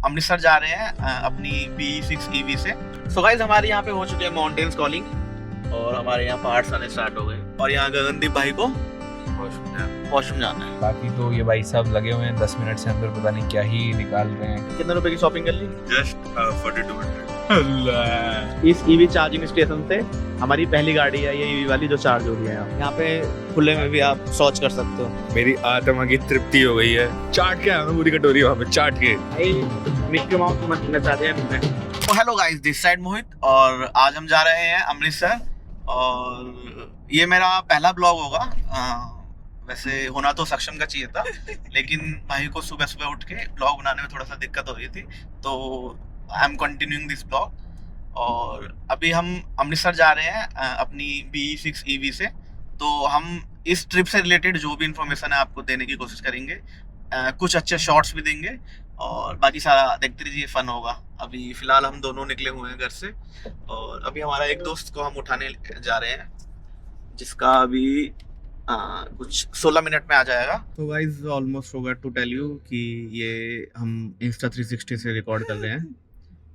अमृतसर जा रहे हैं अपनी BE6 EV से। सो गाइस हमारे यहाँ पे हो चुके हैं माउंटेन्स कॉलिंग और हमारे यहाँ पहाड़ आने स्टार्ट हो गए और यहाँ गगनदीप भाई को वॉशरूम जाना है। बाकी तो ये भाई साहब लगे हुए हैं 10 मिनट से अंदर, पता नहीं क्या ही निकाल रहे हैं। कितने रुपए की शॉपिंग कर ली? जस्ट 4200। इस EV चार्जिंग स्टेशन से हमारी पहली गाड़ी है ये EV वाली जो चार्ज हो रही है। यहाँ पे खुले में भी आप शौच कर सकते हो। मेरी आत्मा की तृप्ति हो गई है। चाट के आया पूरी कटोरी वहाँ पे चाट के। मिक्की माउस को मत लेना चाहते हैं। तो हेलो गाइस, दिस साइड मोहित और आज हम जा रहे हैं अमृतसर और ये मेरा पहला ब्लॉग होगा। वैसे होना तो सक्षम का चाहिए था लेकिन भाई को सुबह सुबह उठ के ब्लॉग बनाने में थोड़ा सा दिक्कत हो रही थी, तो I am continuing this blog. और अभी हम अमृतसर जा रहे हैं अपनी BE6 EV से। तो हम इस ट्रिप से रिलेटेड जो भी इंफॉर्मेशन है आपको देने की कोशिश करेंगे। कुछ अच्छे शॉट्स भी देंगे और बाकी सारा देखते रहिए, फन होगा। अभी फिलहाल हम दोनों निकले हुए हैं घर से और अभी हमारा एक दोस्त को हम उठाने जा रहे हैं जिसका अभी कुछ 16 मिनट में आ जाएगा। तो guys almost forgot to tell you कि ये हम इंस्टा 360 से रिकॉर्ड कर रहे हैं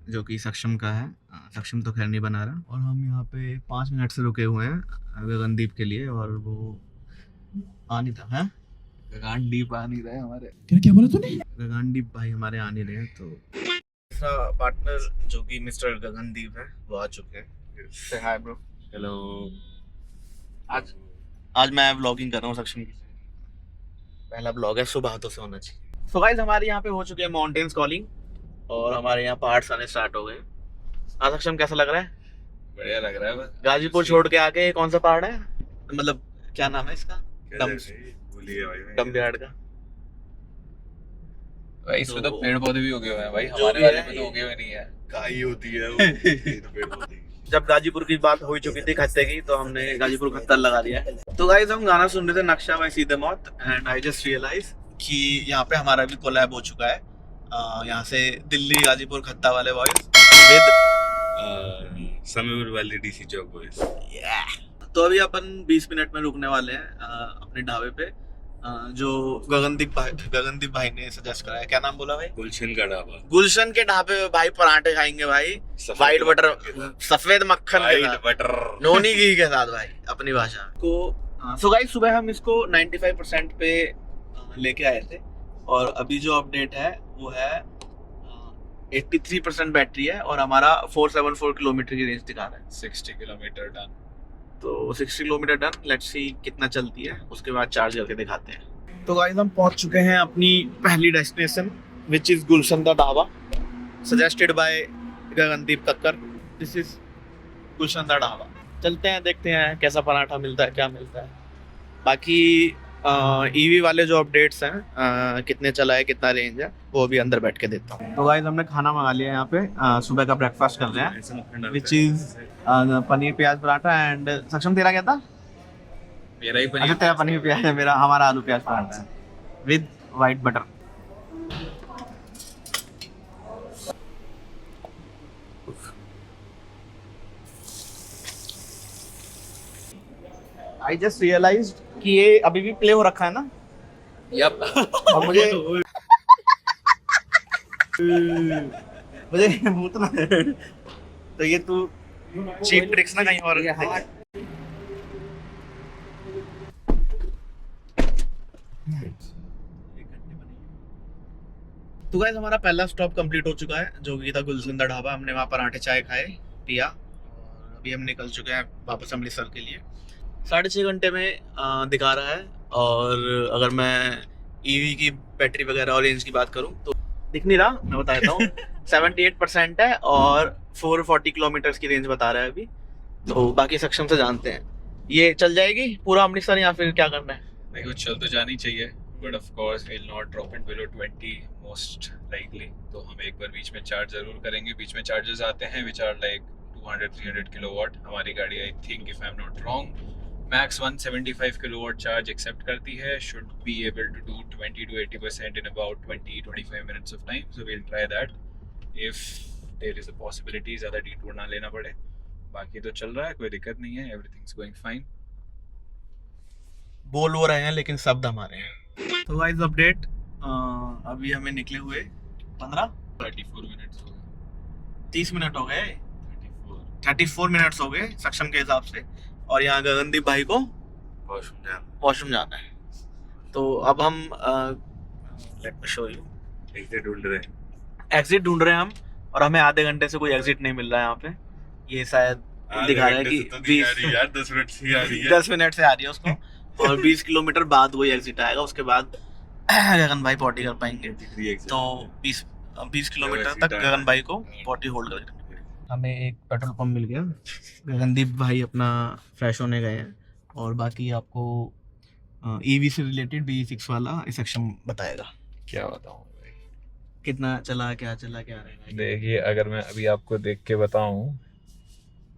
जो कि सक्षम का है। सक्षम तो खैर नहीं बना रहा और हम यहाँ पे 5 मिनट से रुके हुए हैं गगनदीप के लिए और वो आ नहीं था है। गगनदीप आ नहीं रहे हमारे। क्या बोला तूने? गगनदीप भाई हमारे आ नहीं रहे, तो दूसरा पार्टनर जो कि मिस्टर गगनदीप है वो आ चुके हैं। से हाय ब्रो। हेलो। आज मैं व्लॉगिंग कर रहा हूँ सक्षम की। पहला ब्लॉग है, सुबह हाथों से होना चाहिए। सो गाइस हमारे यहाँ पे हो चुके हैं माउंटेन्स कॉलिंग और हमारे यहाँ पहाड़ आने स्टार्ट हो गए। आज सक्षम कैसा लग रहा है? बढ़िया लग रहा है बस। गाजीपुर छोड़ के आके कौन सा पहाड़ है, मतलब क्या नाम है इसका? भूलिए भाई। डमबिहाड़ का। भाई इसमें तो पेड़ पौधे भी उगे हुए हैं भाई, जो हमारे भी वाले है, में तो उगे हुए नहीं है। काई होती है वो। ये तो पेड़ पौधे। जब गाजीपुर की बात हो चुकी थी खत्ते की, तो हमने गाजीपुर खत्ता लगा दिया। तो गाइस हम गाना सुन रहे थे नक्शा बाय सीधे मौत एंड आई जस्ट रियलाइज कि यहाँ पे हमारा भी कोलैब हो चुका है। यहाँ से दिल्ली गाजीपुर खत्ता वाले boys with Sameer valley DC Chowk boys. तो अभी अपन 20 मिनट में रुकने वाले हैं अपने ढाबे पे जो गगनदीप भाई ने सजेस्ट कराया। क्या नाम बोला भाई? गुलशन का ढाबा। गुलशन के ढाबे पे भाई पराठे खाएंगे भाई, वाइट बटर, सफेद मक्खन के साथ, बटर नोनी घी के साथ भाई, अपनी भाषा को। सो गाइस सुबह हम इसको 95% पे लेके आए थे और अभी जो अपडेट है वो है 83% बैटरी है और हमारा 474 किलोमीटर की रेंज दिखा रहा है। 60 किलोमीटर डन। तो 60 किलोमीटर डन। लेट्स सी कितना चलती है, उसके बाद चार्ज करके दिखाते हैं। तो गाइस हम पहुंच चुके हैं अपनी पहली destination which is Gulshan Da Dhaba, suggested by Gagandeep Kakkar. This is Gulshan Da Dhaba. चलते हैं, देखते हैं कैसा पराठा मिलता है, क्या मिलता है। बाकी EV वाले जो अपडेट्स हैं कितने चला है, कितना रेंज है, वो भी अंदर बैठ के देता हूँ। तो गाइस हमने खाना मंगा लिया यहाँ पे। सुबह का ब्रेकफास्ट कर रहे हैं विच इज पनीर प्याज पराठा एंड सक्षम तेरा क्या था? मेरा ही अच्छा पनीर। तेरा पनीर प्याज है, मेरा हमारा आलू प्याज पराठा है with white butter. I just realised कि ये अभी भी प्ले हो रखा है ना। यप। और मुझे भूतना है। तो ये तू चीप ट्रिक्स ना कहीं और तो गाइस हमारा पहला स्टॉप कंप्लीट हो चुका है जो कि था गुलशन दा ढाबा। हमने वहाँ पराठे चाय खाए, पिया और अभी हम निकल चुके हैं वापस अमृतसर के लिए। 6.5 घंटे में दिखा रहा है और अगर मैं EV की बैटरी वगैरह और रेंज की बात करूं तो दिख नहीं रहा, मैं बता देता हूँ 78% है और 440 किलोमीटर की रेंज बता रहा है अभी। तो बाकी सक्षम से जानते हैं ये चल जाएगी पूरा अमृतसर या फिर क्या करना है। देखो चल तो जानी चाहिए, but of course we will not drop it below 20 most likely. तो हम एक बार बीच में चार्ज जरूर करेंगे। बीच में चार्जेस आते हैं विच आर लाइक 200-300 किलोवाट। हमारी गाड़ी I think if I am not wrong max 175 kilowatt charge accept करती है। Should be able to do 20 to 80% in about 20-25 minutes of time. So we will try that if there is a possibility ज़्यादा detour ना लेना पड़े। बाकी तो चल रहा है, कोई दिक्कत नहीं है, एवरीथिंग्स गोइंग फाइन। बोल वो रहे हैं लेकिन शब्द हमारे हैं। तो गाइस अपडेट अभी हमें निकले हुए 15 34 मिनट्स हो गए। 30 मिनट हो गए, 34 34 मिनट्स हो गए सक्षम के हिसाब से। और यहाँ गगनदीप भाई को वॉशरूम जाना है। तो अब हम let me show you exit ढूंढ रहे हैं। एग्जिट ढूंढ रहे हैं हम, और हमें आधे घंटे से कोई एग्जिट नहीं मिल रहा है यहाँ पे। ये शायद दिखा रहा है कि 10 मिनट से आ रही है। 10 मिनट से आ रही है उसको, और 20 किलोमीटर बाद वही एग्जिट आएगा। उसके बाद गगन भाई पॉटी कर पाएंगे। तो 20 किलोमीटर तक गगन भाई को पॉटी होल्ड कर। हमें एक पेट्रोल पंप मिल गया। गगनदीप भाई अपना फ्रेश होने गए हैं, और बाकी आपको ईवी से रिलेटेड B6 वाला सक्षम बताएगा। क्या बताऊं भाई, कितना चला, क्या चला, क्या रहेगा। देखिए अगर मैं अभी आपको देख के बताऊं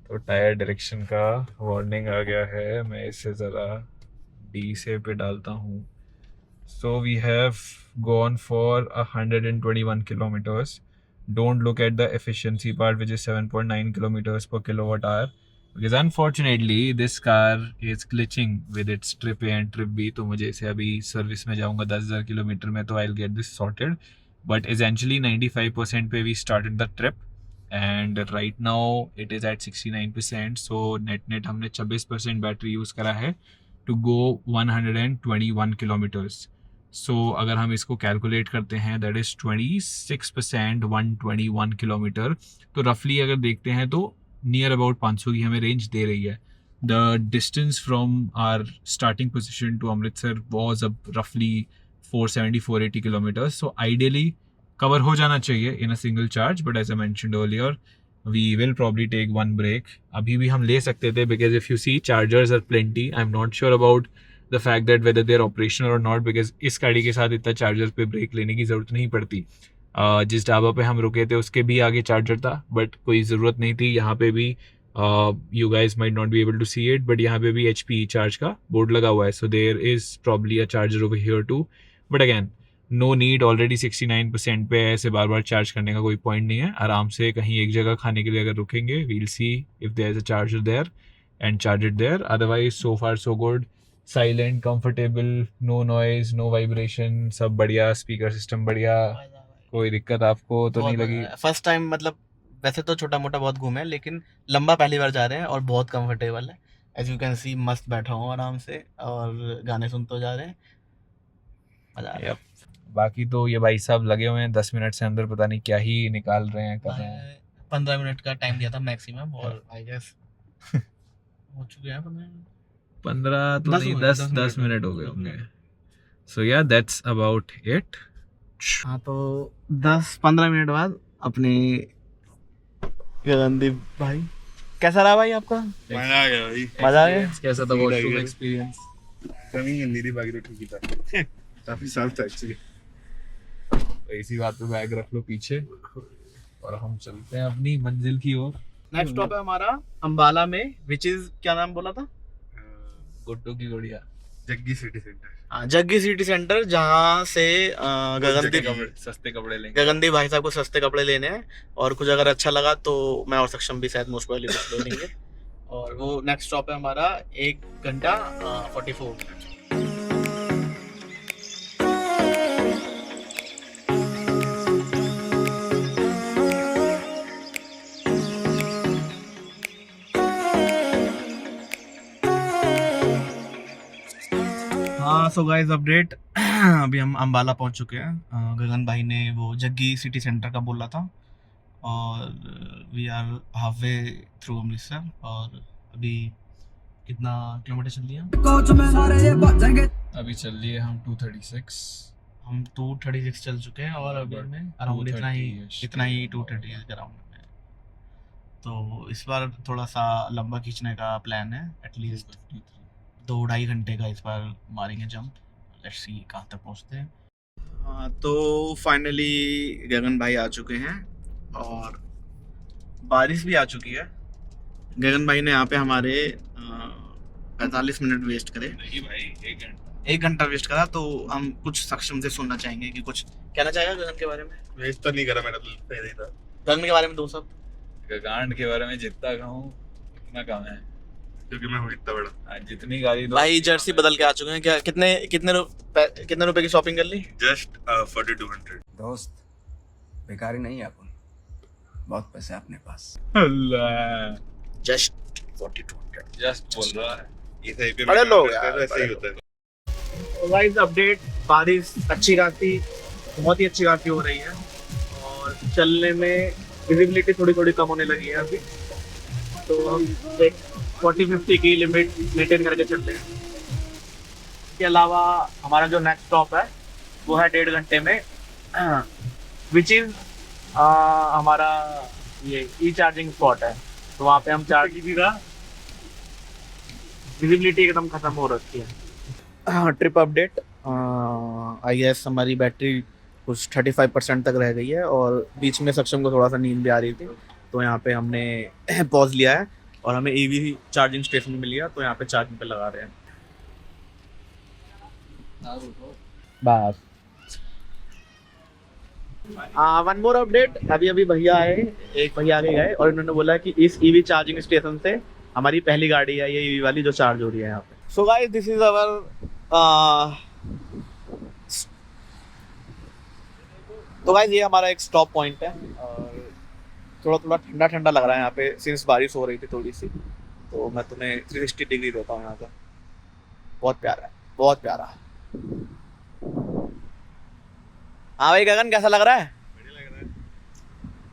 तो टायर डायरेक्शन का वार्निंग आ गया है। मैं इसे ज़रा डी से पे डालता हूँ। So we have gone for 121 kilometers. Don't look at the efficiency part, which is 7.9 kilometers per kilowatt hour, because unfortunately this car is glitching with its trip A and trip B. तो मुझे इसे अभी service में जाऊंगा 10,000 kilometre में, तो I'll get this sorted. But essentially 95% पे we started the trip and right now it is at 69%. So net हमने 26% बैटरी यूज़ करा है to go 121 kilometers. सो अगर हम इसको कैलकुलेट करते हैं दैट इज़ 26% 121 किलोमीटर। तो रफली अगर देखते हैं तो नियर अबाउट 500 की हमें रेंज दे रही है। The distance from our starting position to Amritsar was अब रफली 470-480 किलोमीटर्स। सो आइडियली कवर हो जाना चाहिए in a single charge, but as I mentioned earlier we will probably take one break. अभी भी हम ले सकते थे, because if you see chargers are plenty. I am not sure about the fact that whether they are operational और not, because इस गाड़ी के साथ इतना चार्जर पे ब्रेक लेने की ज़रूरत नहीं पड़ती। जिस ढाबा पे हम रुके थे उसके भी आगे चार्जर था, बट कोई ज़रूरत नहीं थी। यहाँ पे भी you guys might not be able to see it, but यहाँ पे भी HP चार्ज का बोर्ड लगा हुआ है। So there is probably a charger over here too, but again no need. Already 69% पे ऐसे बार बार चार्ज करने का कोई पॉइंट नहीं है। आराम से कहीं एक जगह खाने के लिए अगर रुकेंगे, we'll see if there is a charger there and charge it there. Otherwise so far so good, silent, comfortable, no noise, no vibration, सब बढ़िया। स्पीकर सिस्टम बढ़िया, कोई दिक्कत आपको तो नहीं लगी? फर्स्ट टाइम, मतलब वैसे तो छोटा मोटा बहुत घूमे, लेकिन लंबा पहली बार जा रहे हैं और बहुत कंफर्टेबल है। एज यू कैन सी मस्त बैठा हूँ आराम से और गाने सुनते जा रहे हैं, मजा आ रहा है। बाकी तो ये भाई साहब लगे हुए हैं 10 मिनट से अंदर, पता नहीं क्या ही निकाल रहे हैं, कर रहे हैं। 15 मिनट का टाइम दिया था मैक्सिमम, और आई गेस हो चुके हैं 15 तो नहीं, 10 मिनट हो गए होंगे। सो या दैट्स अबाउट इट। हाँ, तो 10-15 मिनट बाद अपने गगनदीप भाई, कैसा रहा भाई आपका? मजा आ गया भाई। मजा आ गया? कैसा था वॉशरूम एक्सपीरियंस? कमी नहीं थी, बाकी तो ठीक ही था। काफी साफ था एक्चुअली। तो इसी बात पे बैग रख लो पीछे और हम चलते हैं अपनी मंजिल की ओर। नेक्स्ट स्टॉप है हमारा अंबाला में, विच इज, क्या नाम बोला था? गुड्डू की गुड़िया, जग्गी सिटी सेंटर। हाँ, जग्गी सिटी सेंटर, जहाँ से सस्ते कपड़े लेंगे। गगनदीप भाई साहब को सस्ते कपड़े लेने हैं, और कुछ अगर अच्छा लगा तो मैं और सक्षम भी शायद मोस्ट प्रोबेबली कुछ ले लेंगे। और वो नेक्स्ट स्टॉप है हमारा 1 घंटा 44 मिनट। हाँ, सो गाइस अपडेट, अभी हम अंबाला पहुंच चुके हैं। गगन भाई ने वो जग्गी सिटी सेंटर का बोला था, और we are halfway through Amritsar. और अभी कितना किलोमीटर चल लिया? अभी चल लिए हम 236। हम 236 चल चुके हैं, और अभी हमें अराउंड इतना ही 230 के अराउंड में। तो इस बार थोड़ा सा लंबा खींचने का प्लान है, एटलीस्ट 2-2.5 घंटे का इस बार मारेंगे जंप। लेट्स सी कहाँ तक पहुँचते हैं। हाँ, तो फाइनली गगन भाई आ चुके हैं, और बारिश भी आ चुकी है। गगन भाई ने यहाँ पे हमारे 45 मिनट वेस्ट करे। नहीं भाई, 1 घंटा वेस्ट करा। तो हम कुछ सक्षम से सुनना चाहेंगे कि कुछ कहना चाहेगा गगन के बारे में। वेस्ट तो नहीं करा, मेरा तो पहले ही था। गगन के बारे में 2 शब्द। गगांड के बारे में जितना कहूँ उतना कम है, क्योंकि मैं हूँ इतना बड़ा। जितनी गाड़ी दो। भाई जर्सी बदल के आ चुके हैं। क्या कितने रुपए की शॉपिंग कर ली? जस्ट 4200। दोस्त बेकारी नहीं है अपन, बहुत पैसे अपने पास। जस्ट 4200 जस्ट बोल रहा है। ये सही पे बड़े लोग यार, ऐसे ही बड़े होता है। गाइस अपडेट, बारिश अच्छी खासी, बहुत ही अच्छी खासी हो रही है और चलने में विजिबिलिटी थोड़ी थोड़ी कम होने लगी है अभी, तो हम एक 40-50 की लिमिट मेंटेन करके चल रहे हैं। इसके अलावा हमारा जो नेक्स्ट स्टॉप है वो है 1.5 घंटे में, विच इज हमारा ये ई चार्जिंग स्पॉट है, तो वहाँ पे हम चार्ज विजिबिलिटी एकदम खत्म हो रखी है। ट्रिप अपडेट, आई गेस हमारी बैटरी कुछ 35% तक रह गई है और बीच में सक्षम को थोड़ा सा नींद भी आ रही थी, तो यहाँ पे हमने पॉज लिया है और हमें ईवी चार्जिंग स्टेशन मिल गया, तो यहाँ पे चार्जिंग पे लगा रहे हैं बस। वन मोर अपडेट, अभी भैया आए, एक भैया आगे गए और इन्होंने बोला कि इस ईवी चार्जिंग स्टेशन से हमारी पहली गाड़ी है ये ईवी वाली जो चार्ज हो रही है यहाँ पे। So guys this is our तो गाइस ये हमारा एक स्टॉप पॉइंट है और थोड़ा थोड़ा ठंडा ठंडा लग रहा है यहाँ पे, सिंस बारिश हो रही थी थोड़ी सी, तो मैं तुम्हें 360 डिग्री देता हूँ यहाँ का, बहुत प्यारा है, बहुत प्यारा। हाँ भाई गगन कैसा लग रहा है? बढ़िया लग रहा है।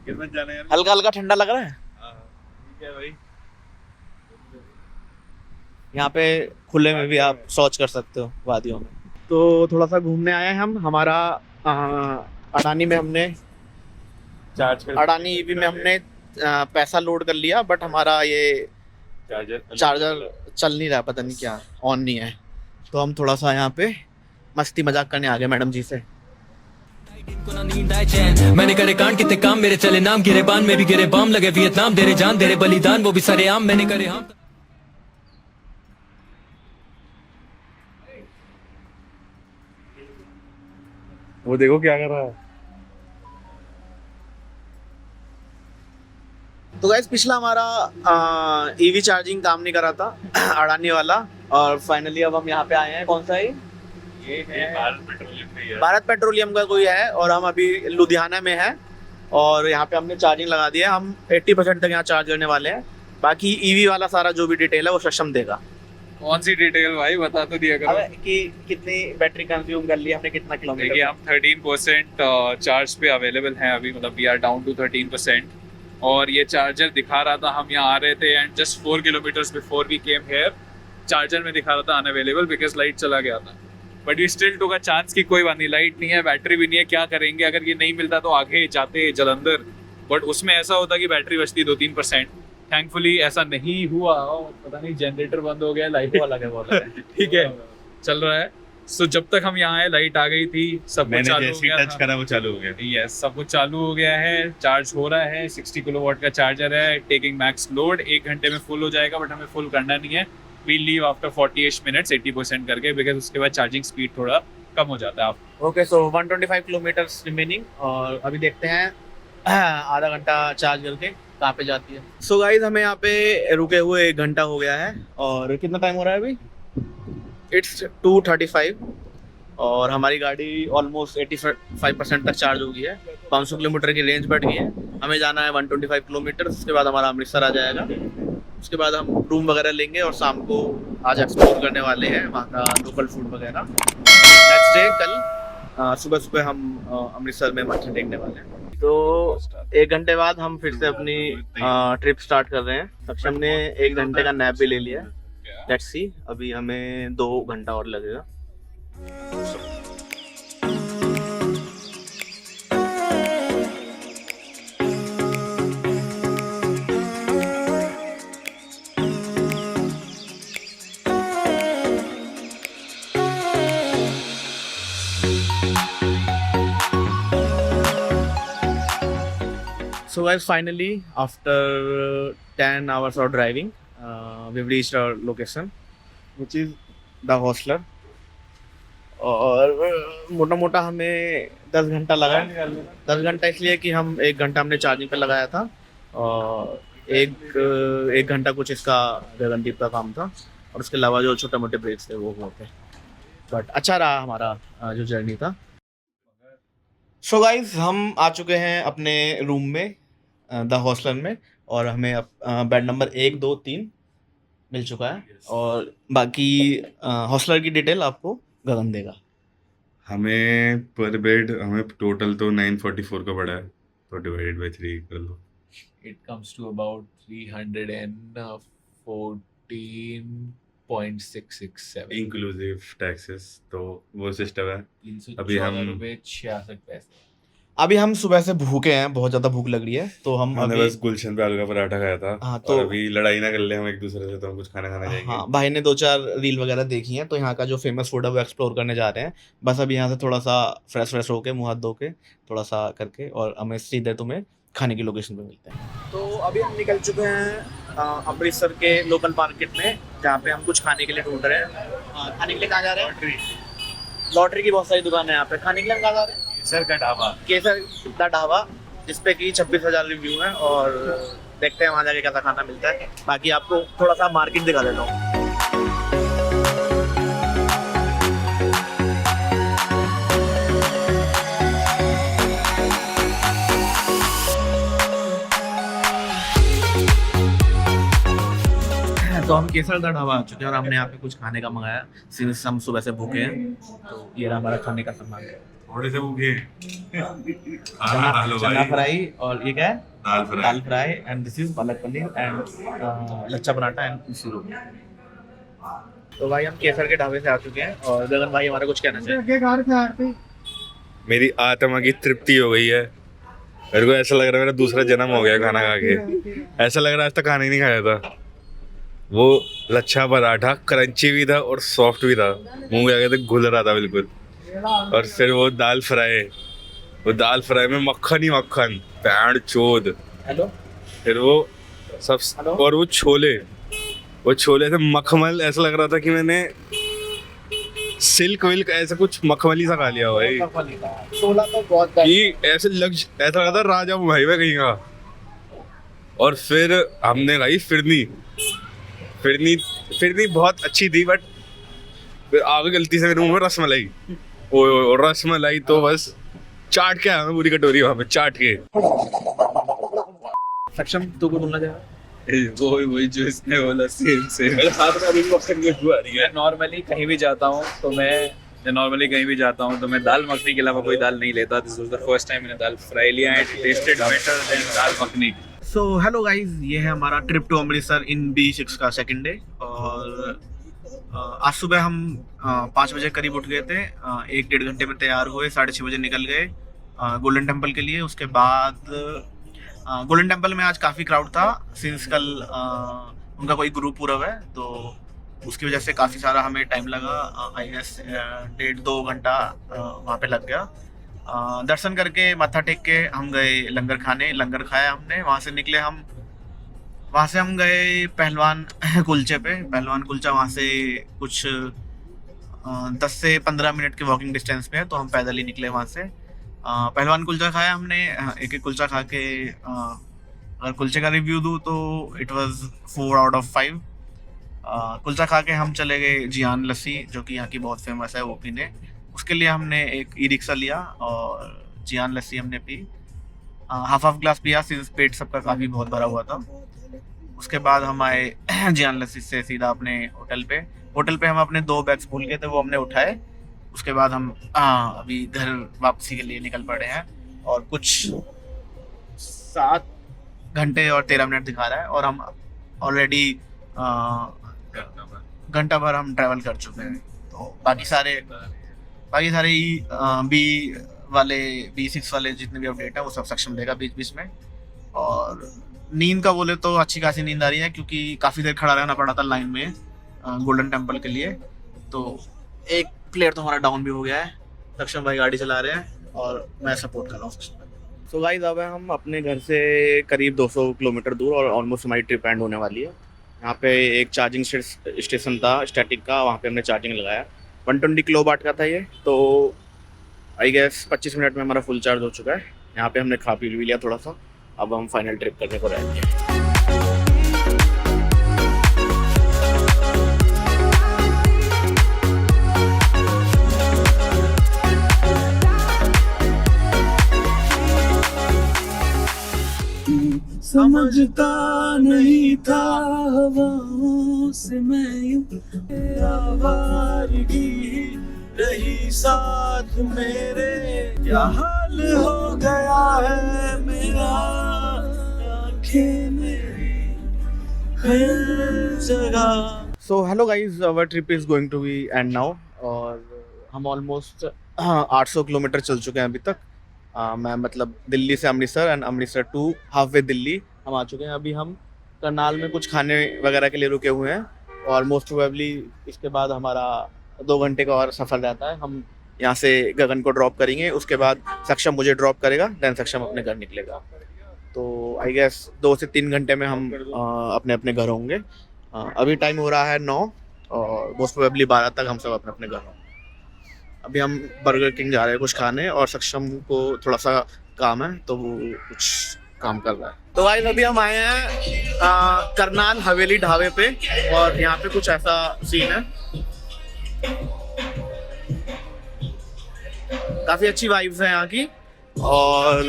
कितना जाना है यार? हल्का हल्का ठंडा लग रहा है हाँ, ठीक है भाई। यहाँ पे खुले में भी आप शौच कर सकते हो वादियों में। तो थोड़ा सा घूमने आए हैं हम, हमारा अडानी में हमने अडानी ईवी में हमने पैसा लोड कर लिया, बट हमारा ये चार्जर चल नहीं रहा, पता नहीं क्या ऑन नहीं है, तो हम थोड़ा सा यहाँ पे मस्ती मजाक करने आ गए मैडम जी से। मैंने करे कांड कितने काम मेरे चले नाम, गिरे बान में भी गिरे बाम, लगे वियतनाम तेरे जान तेरे बलिदान वो भी सारे आम, मैंने करे हम। वो देखो क्या कर रहा है। तो गाइस पिछला हमारा ईवी चार्जिंग काम नहीं कर रहा था अडानी वाला, और फाइनली अब हम यहाँ पे आए हैं। कौन सा है ये भारत पेट्रोलियम में ही है। भारत पेट्रोलियम का कोई है, और हम अभी लुधियाना में हैं और यहाँ पे हमने चार्जिंग लगा दी है। हम 80% तक यहाँ चार्ज करने वाले हैं, बाकी ईवी वाला सारा जो भी डिटेल है वो सक्षम देगा। कौन सी डिटेल भाई बता तो दिया करो। अब कि कितनी बैटरी कंज्यूम कर ली हमने, कितना किलोमीटर। देखिए हम 13% चार्ज पे अवेलेबल हैं अभी, मतलब वी आर डाउन टू 13%, और ये चार्जर दिखा रहा था, हम यहाँ आ रहे थे and just 4 kilometres before we came here charger में दिखा रहा था अनअवेलेबल बिकॉज लाइट चला गया था। But we still took a chance कि कोई बात नहीं, लाइट नहीं है, बैटरी भी नहीं है, क्या करेंगे, अगर ये नहीं मिलता तो आगे जाते जलंधर, बट उसमें ऐसा होता कि बैटरी बचती 2-3%। थैंकफुली ऐसा नहीं हुआ, पता नहीं जनरेटर बंद हो गया, लाइट वाला क्या बोल रहा है ठीक है चल रहा है। सो जब तक हम यहाँ आए लाइट आ गई थी, सब कुछ चालू हो गया टच करा वो चालू हो गया। यस सब कुछ चालू हो गया है, चार्ज हो रहा है। 60 किलोवाट का चार्जर है, टेकिंग मैक्स लोड, 1 घंटे में फुल हो जाएगा, बट हमें फुल करना नहीं है। वी लीव आफ्टर 48 मिनट्स 80% करके, बिकॉज उसके बाद चार्जिंग स्पीड थोड़ा कम हो जाता है। आप ओके, सो 125 किलोमीटर्स रिमेनिंग, और अभी देखते हैं आधा घंटा चार्ज करके कहाँ पे जाती है। सो गाइज हमें यहाँ पे रुके हुए 1 घंटा हो गया है, और कितना टाइम हो रहा है अभी? इट्स 2:35 और हमारी गाड़ी ऑलमोस्ट 85% तक चार्ज हो गई है। 500 किलोमीटर की रेंज बढ़ गई है। हमें जाना है 125 किलोमीटर, उसके बाद हमारा अमृतसर आ जाएगा। उसके बाद हम रूम वगैरह लेंगे और शाम को आज एक्सप्लोर करने वाले हैं वहाँ का लोकल फूड वगैरह। नेक्स्ट डे कल सुबह सुबह हम अमृतसर में माथा टेकने वाले हैं। तो 1 घंटे बाद हम फिर से अपनी ट्रिप स्टार्ट कर रहे हैं। सक्षम ने 1 घंटे का नैप भी ले लिया है। लेट्स सी, अभी हमें 2 घंटा और लगेगा। So guys, finally after 10 hours of driving, we've reached our location, which is the hostler. और मोटा मोटा हमें 10 घंटा लगा। 10 घंटा इसलिए कि हम 1 घंटा हमने चार्जिंग पे लगाया था और एक घंटा कुछ इसका गगनदीप का काम था, और उसके अलावा जो छोटे मोटे ब्रेक्स थे वो हुए थे। बट अच्छा रहा हमारा जो जर्नी था। सो गाइज हम आ चुके हैं अपने रूम में, द हॉस्टल में, और हमें बेड नंबर 1, 2, 3 मिल चुका है। और बाकी हॉस्टलर की डिटेल आपको गगन देगा। हमें पर बेड हमें टोटल तो 944 का पड़ा है, तो डिवाइडेड बाय 3 कर लो। It comes to about 314.667 inclusive taxes, तो वो सिस्टम है। 314 अभी हम- रुपए 66 पैसे। अभी हम सुबह से भूखे हैं, बहुत ज़्यादा भूख लग रही है, तो हम हमने अभी बस गुलशन पे आलू का पराठा खाया था। हाँ, और तो- अभी लड़ाई ना कर ले हम एक दूसरे से, तो हम कुछ खाना खाने जाएंगे। हाँ, भाई ने 2-4 रील वगैरह देखी हैं, तो यहाँ का जो फेमस फूड है वो एक्सप्लोर करने जा रहे हैं। बस अभी यहाँ से थोड़ा सा फ्रेश होके, मुँह हाथ धो के, थोड़ा सा करके, और हमें सीधे तुम्हें खाने की लोकेशन पे मिलते हैं। तो अभी हम निकल चुके हैं अमृतसर के लोकल मार्केट में, जहाँ पे हम कुछ खाने के लिए ढूंढ रहे हैं। खाने के लिए कहाँ जा रहे हैं? लॉटरी की बहुत सारी दुकान है यहाँ पे। खाने के लिए हम कहाँ जा रहे हैं? केसर का ढाबा। केसर का ढाबा, जिसपे कि 26,000 रिव्यू है, और देखते हैं वहाँ जाके कैसा खाना मिलता है। बाकी आपको थोड़ा सा मार्केट दिखा देता हूँ। तो हम केसर का ढाबा आ चुके हैं और हमने यहाँ पे कुछ खाने का मंगाया, सिंस हम सुबह से भूखे हैं। तो ये रहा हमारा खाने का सामान। थोड़े से भूखे चना फ्राई, और ये क्या है? Dal dal fry, and this is palak paneer and lachha paratha and सिरो। तो भाई हम केसर के ढाबे से आ चुके हैं, और गगन भाई हमारा कुछ कहना चाहिए। मेरी आत्मा की तृप्ति हो गई है। मेरे को ऐसा लग रहा है मेरा दूसरा जन्म हो गया खाना खा के। ऐसा लग रहा है आज तक खाना ही नहीं खाया था। वो लच्छा पराठा क्रंची भी था और सॉफ्ट भी था, मुंह में आगे तक घुल रहा था बिल्कुल। और फिर वो दाल फ्राई में मक्खन ही मक्खन, पैंड चोद। हेलो। फिर वो सब, हेलो? और वो छोले से मखमल, ऐसा लग रहा था कि मैंने सिल्क विल्क ऐसा कुछ मखमली सा खा लिया भाई। छोला तो बहुत कि ऐसा लग रहा था राजा भाई में कहीं का। और फिर हमने खाई फिरनी बहुत अच्छी थी, बट फिर आगे गलती से मेरे मुंह में रसमलाई। ओ रसमलाई तो बस चाट के आया मैं पूरी कटोरी वहां पे, चाट के। सक्षम तू को बोलना चाहेगा? वही जो इसने बोला, सेम मेरे हाथ में अभी भी मक्खन की खुशबू आ रही है। मैं नॉर्मली कहीं भी जाता हूँ तो मैं दाल मखनी के अलावा कोई दाल नहीं लेता। This was the first time मैंने दाल फ्राई लिया and it tested better than dal makhani. So hello guys, ये है हमारा trip to Amritsar in B6 का सेकंड डे। और आज सुबह हम 5 बजे करीब उठ गए थे, 1-1.5 घंटे में तैयार हुए, 6:30 बजे निकल गए गोल्डन टेम्पल के लिए। उसके बाद गोल्डन टेम्पल में आज काफ़ी क्राउड था, सिंस कल उनका कोई गुरु पूरब है, तो उसकी वजह से काफ़ी सारा हमें टाइम लगा। आई गेस 1.5-2 घंटा वहाँ पे लग गया। दर्शन करके, माथा टेक के हम गए लंगर खाने। लंगर खाया हमने, वहाँ से निकले हम। वहाँ से हम गए पहलवान कुलचे पे। पहलवान कुलचा वहाँ से कुछ 10 से 15 मिनट के वॉकिंग डिस्टेंस पे है, तो हम पैदल ही निकले वहाँ से। पहलवान कुलचा खाया हमने। एक कुलचा खा के अगर कुलचे का रिव्यू दूँ तो it was 4 out of 5। Kulcha खा के हम चले गए जियान लस्सी, जो कि यहाँ की बहुत फेमस है, वो पीने। उसके लिए हमने एक ई-रिक्शा लिया और जियान लस्सी हमने पी। हाफ ग्लास पिया, सिंस पेट सबका काफ़ी बहुत भरा हुआ था। उसके बाद हम आए जियान लस्सी से सीधा अपने होटल पे हम अपने 2 बैग्स भूल गए थे, वो हमने उठाए। उसके बाद हम अभी घर वापसी के लिए निकल पड़े हैं, और कुछ 7 घंटे और 13 मिनट दिखा रहा है, और हम ऑलरेडी घंटा भर हम ट्रैवल कर चुके हैं। तो बाकी सारे B6 वाले जितने भी अपडेट है वो सब सक्षम देगा बीच में। और नींद का बोले तो अच्छी खासी नींद आ रही है, क्योंकि काफ़ी देर खड़ा रहना पड़ा था लाइन में गोल्डन टेम्पल के लिए। तो एक प्लेयर तो हमारा डाउन भी हो गया है। सक्षम भाई गाड़ी चला रहे हैं और मैं सपोर्ट कर रहा हूँ सक्षम भाई। सो गाइस, अब हम अपने घर से करीब 200 किलोमीटर दूर, और ऑलमोस्ट हमारी ट्रिप एंड होने वाली है। यहाँ पे एक चार्जिंग स्टेशन था स्टैटिक का, वहाँ पे हमने चार्जिंग लगाया। 120 किलोवाट का था ये, तो आई गेस 25 मिनट में हमारा फुल चार्ज हो चुका है। यहाँ पे हमने खा पी भी लिया थोड़ा सा। अब हम फाइनल ट्रिप करने को रहेंगे। समझता नहीं था हवाओं से मैं यूं आवारगी रही साथ मेरे क्या हाल हो गया है मेरा आंखें मेरी हर जगह. So hello guys, our trip is going to be end now. और हम ऑलमोस्ट 800 किलोमीटर चल चुके हैं अभी तक. मैं मतलब दिल्ली से Amritsar and Amritsar to halfway Delhi हम आ चुके हैं. अभी हम करनाल में कुछ खाने वगैरह के लिए रुके हुए हैं और मोस्ट प्रोबेबली इसके बाद हमारा 2 घंटे का और सफ़र रहता है. हम यहाँ से गगन को ड्रॉप करेंगे, उसके बाद सक्षम मुझे ड्रॉप करेगा, देन सक्षम अपने घर निकलेगा. तो आई गेस 2 से 3 घंटे में हम अपने अपने घर होंगे. अभी टाइम हो रहा है 9 और मोस्ट प्रोबेबली 12 तक हम सब अपने अपने घर होंगे. अभी हम बर्गर किंग जा रहे हैं कुछ खाने और सक्षम को थोड़ा सा काम है तो वो कुछ काम कर रहा है. तो भाई अभी हम आए हैं करनाल हवेली ढाबे पे और यहाँ पे कुछ ऐसा सीन है. काफ़ी अच्छी वाइब्स है यहाँ की और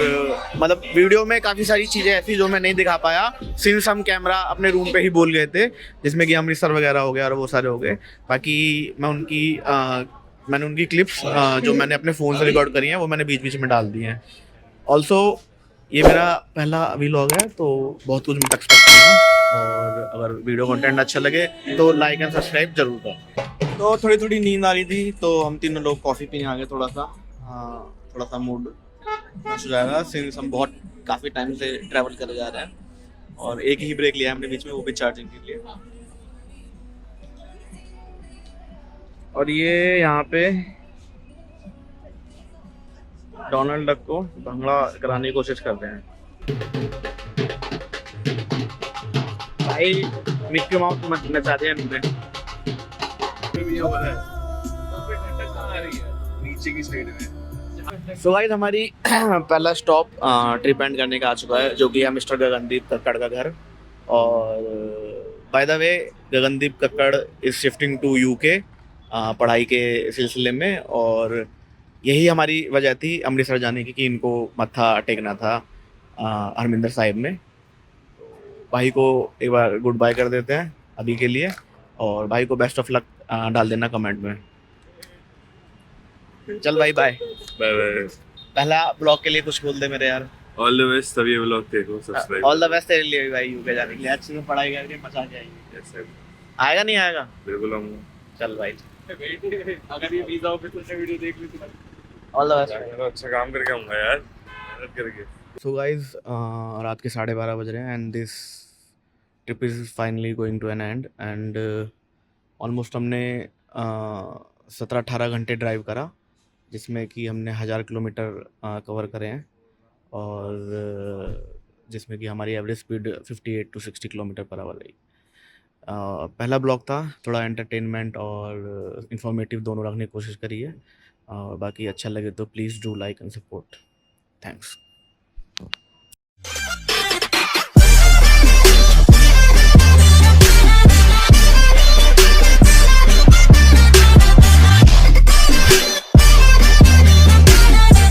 मतलब वीडियो में काफ़ी सारी चीज़ें ऐसी जो मैं नहीं दिखा पाया सिंस हम कैमरा अपने रूम पे ही बोल गए थे, जिसमें कि अमृतसर वगैरह हो गया और वो सारे हो गए. बाकी मैंने उनकी क्लिप्स जो मैंने अपने फ़ोन से रिकॉर्ड करी हैं वो मैंने बीच बीच में डाल दी हैं. ऑल्सो ये मेरा पहला व्लॉग है तो बहुत कुछ मैं एक्सपेक्ट करूँगा और अगर वीडियो कंटेंट अच्छा लगे तो लाइक एंड सब्सक्राइब जरूर करें. तो थोड़ी थोड़ी नींद आ रही थी तो हम तीनों लोग कॉफ़ी पीने आ गए. थोड़ा सा मूड फ्रेश हो जाएगा सिंस हम काफ़ी टाइम से ट्रैवल करे जा रहे हैं और एक ही ब्रेक लिया हमने बीच में, वो भी चार्जिंग के लिए. और ये यहाँ पे डोनाल्ड डक को भंगड़ा कराने की कोशिश करते हैं. भाई मिक्की माउस को मत नचा दिया हमने. नीचे की साइड में. सो गाइस हमारी पहला स्टॉप ट्रिप एंड करने का आ चुका है जो कि है मिस्टर गगनदीप कक्कड़ का घर. और by the way Gagandeep Kakkar is shifting to UK पढ़ाई के सिलसिले में और यही हमारी वजह थी अमृतसर जाने की कि इनको मत्था टेकना था हरमिंदर साहिब में. भाई को एक बार गुड बाय कर देते हैं अभी के लिए और भाई को बेस्ट ऑफ लक डाल देना कमेंट में. चल भाई बाय बाय बाय. पहला ब्लॉग के लिए कुछ बोल दे मेरे यार. All the best. सभी व्लॉग देखो, सब्सक्राइब. ऑल द बेस्ट तेरे लिए भी भाई यूके जाने के लिए. अच्छे से पढ़ाई करके मजा के आएगी. यस सर, आएगा नहीं आएगा? बिल्कुल हम चल भाई अगर ये वीजा ऑफिस में वीडियो देख ली तो ऑल द बेस्ट. अच्छा काम करके आऊंगा यार, मेहनत करके. सो गाइज रात के 12:30 बज रहे हैं and this trip is finally going to an end and almost हमने 17-18 घंटे ड्राइव करा जिसमें कि हमने 1000 किलोमीटर कवर करे हैं और जिसमें कि हमारी average speed 58 to 60 kilometre per hour रही. पहला ब्लॉग था, थोड़ा एंटरटेनमेंट और इन्फॉर्मेटिव दोनों रखने की कोशिश करी है. और बाकी अच्छा लगे तो please do like and support. Thanks.